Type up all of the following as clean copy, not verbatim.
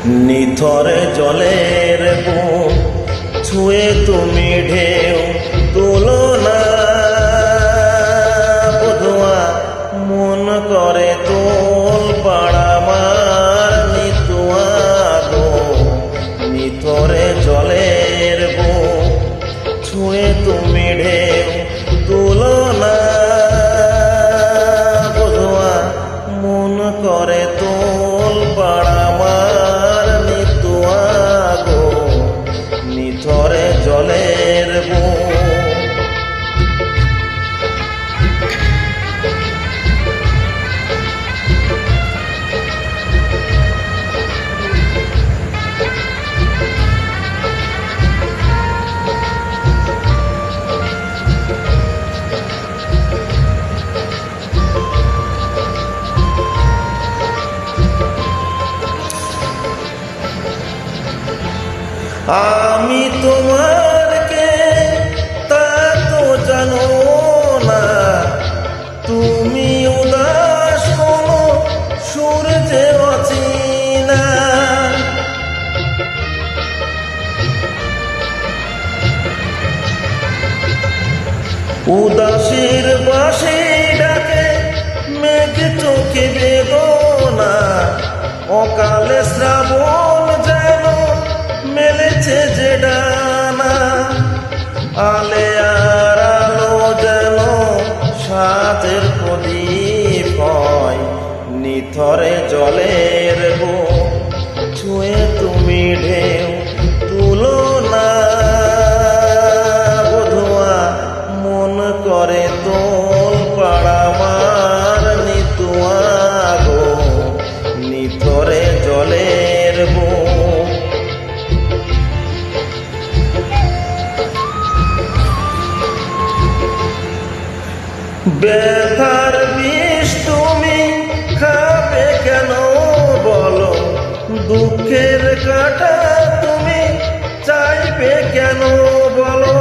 নিথরে জলের বুক ছুঁয়ে তুমি ঢেউ তুলো না বধুয়া, মন করে তোল পাড়ামার নিতুয়া গো। নিথরে জলের বুক ছুঁয়ে তুমি ঢেউ তুলো না বধুয়া, মন করে তোল পাড়ামার নিতুয়া গো। নিথরে জলের বুক আমি তোমার কে তা তো জানো না, তুমি উদাস কোনো সূর্যে অচিনা। উদাসীর বাঁশি ডাকে মেঘ চোখে বেদনা, অকালে শ্রাবণ যেন মেলেছে যে ডানা। আলে আর আলো যেন সাতের প্রদীপ হয়, নিথরে জলের বুক ছুঁয়ে তুমি ঢেউ তুলো না বধুয়া, মন করে তোল পাড়ামার নিতুয়া গো। নিথরে জলের বুক ব্যথার বিষ তুমি খাবে কেন বলো, দুঃখের কাঁটা তুমি চাইবে কেন বলো।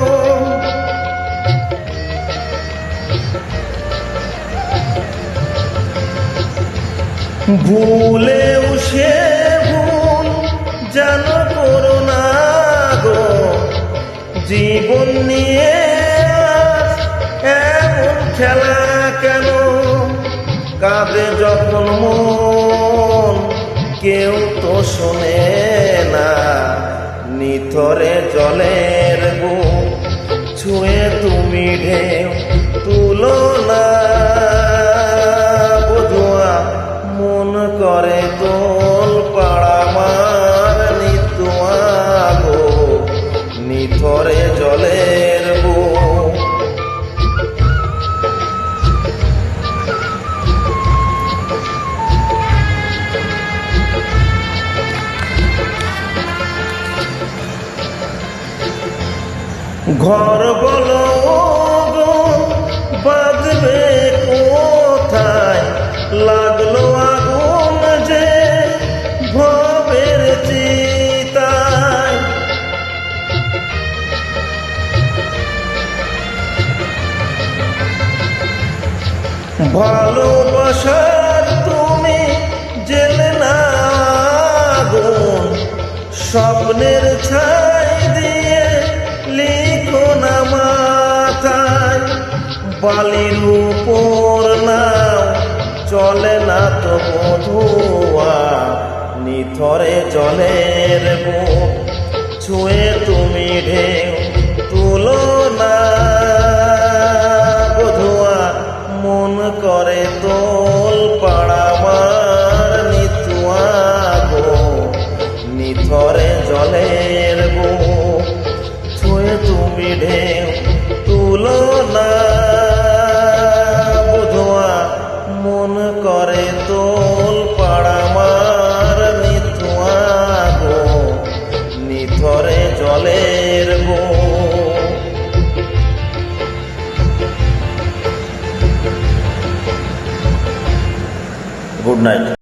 ভুলেও সে ভুল যেন করো না গো, জীবন নিয়ে এমন খেলা কেন। কাঁদে যখন মন কেউ তো শোনে না, নিথরে জলের বুক ছুঁয়ে তুমি ঢেউ তুলো না বধুয়া, মন করে তোল পাড়ামার নিতুয়া গো। নিথরে জলের বুক ঘর বলো গো বাঁধবে কোথায়, লাগলো আগুন যে ভবের চিতায়। ভালোবাসার তুমি জেলে না আগুন, স্বপ্নের ছাই দিয়ে লিখো না মাথায়। বালির উপর নাও চলে না তো বধুয়া, নিথরে জলের বুক ছুঁয়ে তুমি ঢেউ তুলো না বধুয়া, মন করে তোল পাড়ামার নিতুয়া গো। নিথরে জলের বুক ছুঁয়ে তুমি ঢেউ তুলো না বধুয়া, মন করে তোল পাড়ামার নিতুয়া গো। নিথরে জলের বুক। Good night.